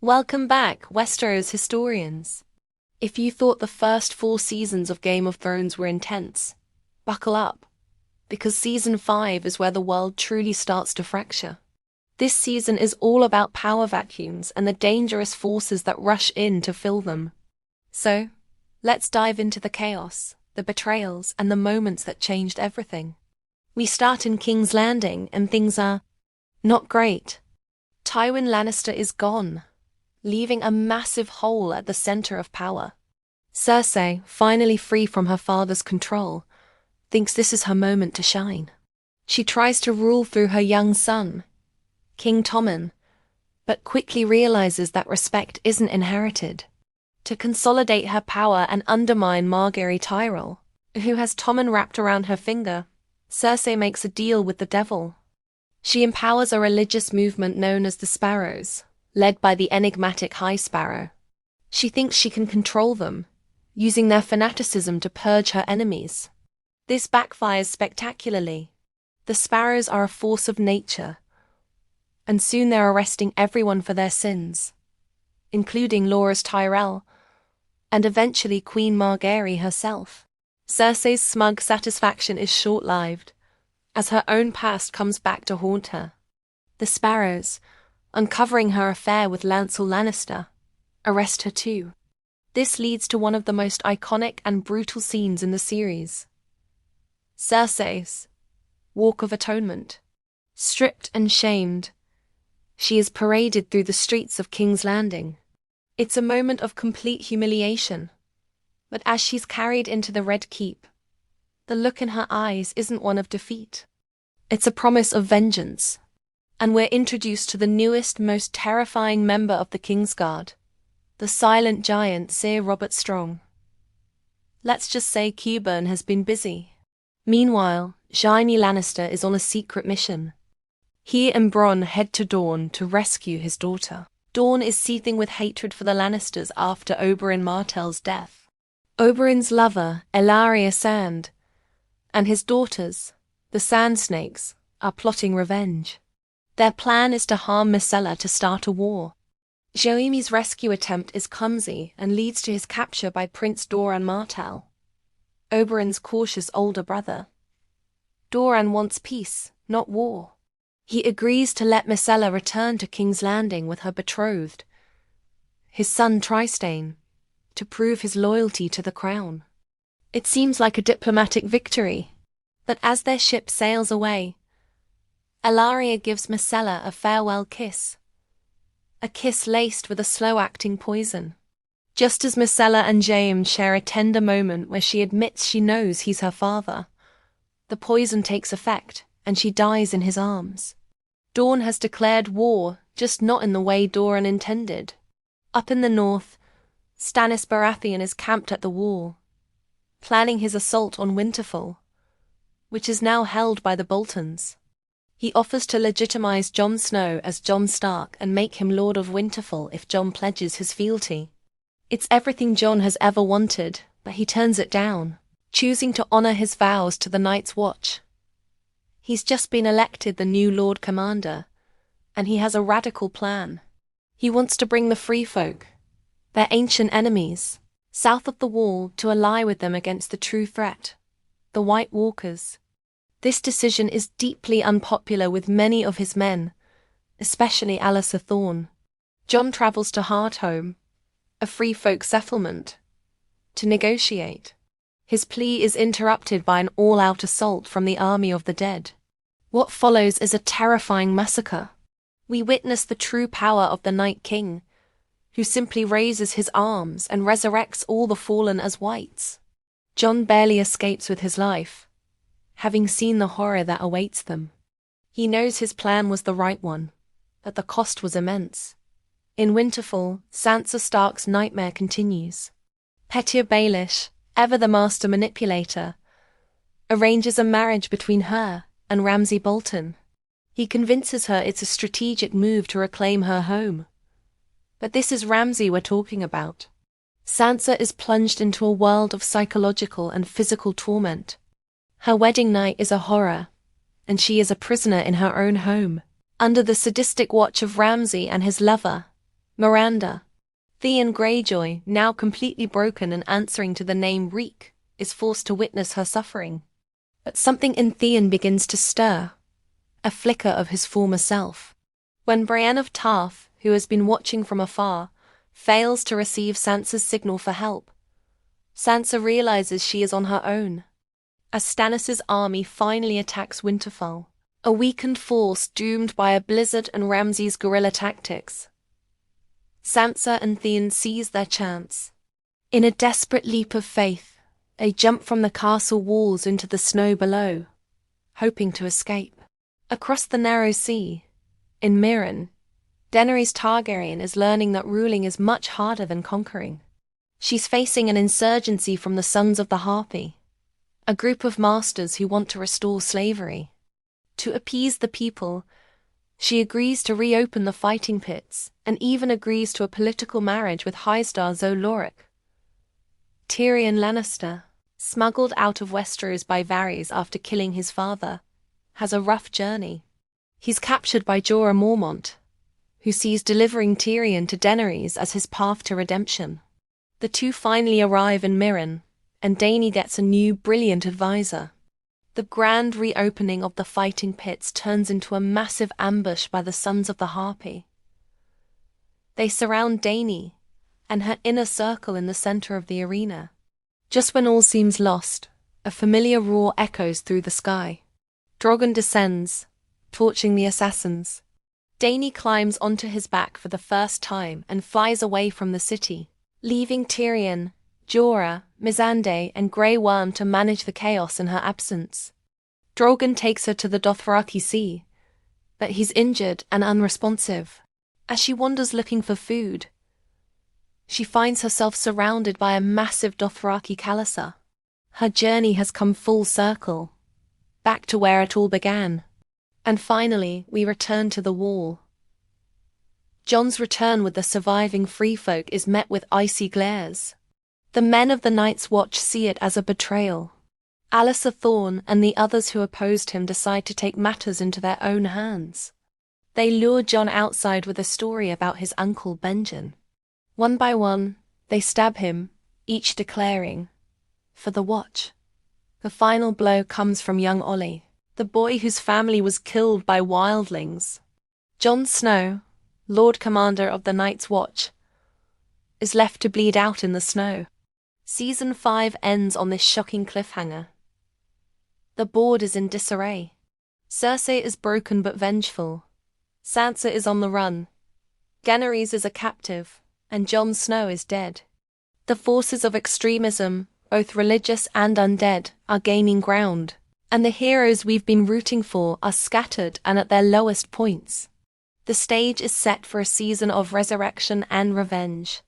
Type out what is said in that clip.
Welcome back, Westeros historians. If you thought the first 4 seasons of Game of Thrones were intense, buckle up, because Season 5 is where the world truly starts to fracture. This season is all about power vacuums and the dangerous forces that rush in to fill them. So, let's dive into the chaos, the betrayals, and the moments that changed everything. We start in King's Landing, and things are not great. Tywin Lannister is gone, leaving a massive hole at the center of power. Cersei, finally free from her father's control, thinks this is her moment to shine. She tries to rule through her young son, King Tommen, but quickly realizes that respect isn't inherited. To consolidate her power and undermine Margaery Tyrell, who has Tommen wrapped around her finger, Cersei makes a deal with the devil. She empowers a religious movement known as the Sparrows, led by the enigmatic High Sparrow. She thinks she can control them, using their fanaticism to purge her enemies. This backfires spectacularly. The Sparrows are a force of nature, and soon they're arresting everyone for their sins, including Loras Tyrell, and eventually Queen Margaery herself. Cersei's smug satisfaction is short-lived, as her own past comes back to haunt her. The Sparrows, uncovering her affair with Lancel Lannister, arrest her too. This leads to one of the most iconic and brutal scenes in the series. Cersei's Walk of Atonement. Stripped and shamed, she is paraded through the streets of King's Landing. It's a moment of complete humiliation. But as she's carried into the Red Keep, the look in her eyes isn't one of defeat. It's a promise of vengeance. And we're introduced to the newest, most terrifying member of the Kingsguard, the silent giant Sir Robert Strong. Let's just say Qyburn has been busy. Meanwhile, Jaime Lannister is on a secret mission. He and Bronn head to Dorne to rescue his daughter. Dorne is seething with hatred for the Lannisters after Oberyn Martell's death. Oberyn's lover, Ellaria Sand, and his daughters, the Sand Snakes, are plotting revenge. Their plan is to harm Myrcella to start a war. Jaime's rescue attempt is clumsy and leads to his capture by Prince Doran Martell, Oberyn's cautious older brother. Doran wants peace, not war. He agrees to let Myrcella return to King's Landing with her betrothed, his son Trystane, to prove his loyalty to the crown. It seems like a diplomatic victory, but as their ship sails away, Ellaria gives Myrcella a farewell kiss. A kiss laced with a slow-acting poison. Just as Myrcella and Jaime share a tender moment where she admits she knows he's her father, the poison takes effect, and she dies in his arms. Dorne has declared war, just not in the way Doran intended. Up in the north, Stannis Baratheon is camped at the wall, planning his assault on Winterfell, which is now held by the Boltons. He offers to legitimize Jon Snow as Jon Stark and make him Lord of Winterfell if Jon pledges his fealty. It's everything Jon has ever wanted, but he turns it down, choosing to honor his vows to the Night's Watch. He's just been elected the new Lord Commander, and he has a radical plan. He wants to bring the Free Folk, their ancient enemies, south of the Wall to ally with them against the true threat, the White Walkers. This decision is deeply unpopular with many of his men, especially Alliser Thorne. Jon travels to Hardhome, a free folk settlement, to negotiate. His plea is interrupted by an all-out assault from the army of the dead. What follows is a terrifying massacre. We witness the true power of the Night King, who simply raises his arms and resurrects all the fallen as whites. Jon barely escapes with his life, having seen the horror that awaits them. He knows his plan was the right one, but the cost was immense. In Winterfell, Sansa Stark's nightmare continues. Petyr Baelish, ever the master manipulator, arranges a marriage between her and Ramsay Bolton. He convinces her it's a strategic move to reclaim her home. But this is Ramsay we're talking about. Sansa is plunged into a world of psychological and physical torment. Her wedding night is a horror, and she is a prisoner in her own home, under the sadistic watch of Ramsay and his lover, Miranda, Theon Greyjoy, now completely broken and answering to the name Reek, is forced to witness her suffering. But something in Theon begins to stir, a flicker of his former self. When Brienne of Tarth, who has been watching from afar, fails to receive Sansa's signal for help, Sansa realizes she is on her own. As Stannis' army finally attacks Winterfell, a weakened force doomed by a blizzard and Ramsay's guerrilla tactics, Sansa and Theon seize their chance. In a desperate leap of faith, they jump from the castle walls into the snow below, hoping to escape. Across the narrow sea, in Meereen, Daenerys Targaryen is learning that ruling is much harder than conquering. She's facing an insurgency from the Sons of the Harpy, a group of masters who want to restore slavery. To appease the people, she agrees to reopen the fighting pits and even agrees to a political marriage with High-Star Zoloric. Tyrion Lannister, smuggled out of Westeros by Varys after killing his father, has a rough journey. He's captured by Jorah Mormont, who sees delivering Tyrion to Daenerys as his path to redemption. The two finally arrive in Meereen, and Dany gets a new, brilliant advisor. The grand reopening of the fighting pits turns into a massive ambush by the Sons of the Harpy. They surround Dany and her inner circle in the center of the arena. Just when all seems lost, a familiar roar echoes through the sky. Drogon descends, torching the assassins. Dany climbs onto his back for the first time and flies away from the city, leaving Tyrion, Jorah, Missandei, and Grey Worm to manage the chaos in her absence. Drogon takes her to the Dothraki Sea, but he's injured and unresponsive. As she wanders looking for food, she finds herself surrounded by a massive Dothraki Khalasar. Her journey has come full circle, back to where it all began. And finally, we return to the Wall. Jon's return with the surviving free folk is met with icy glares. The men of the Night's Watch see it as a betrayal. Alliser Thorne and the others who opposed him decide to take matters into their own hands. They lure Jon outside with a story about his uncle Benjen. One by one, they stab him, each declaring, "For the Watch." The final blow comes from young Ollie, the boy whose family was killed by wildlings. Jon Snow, Lord Commander of the Night's Watch, is left to bleed out in the snow. Season 5 ends on this shocking cliffhanger. The board is in disarray. Cersei is broken but vengeful. Sansa is on the run. Daenerys is a captive, and Jon Snow is dead. The forces of extremism, both religious and undead, are gaining ground, and the heroes we've been rooting for are scattered and at their lowest points. The stage is set for a season of resurrection and revenge.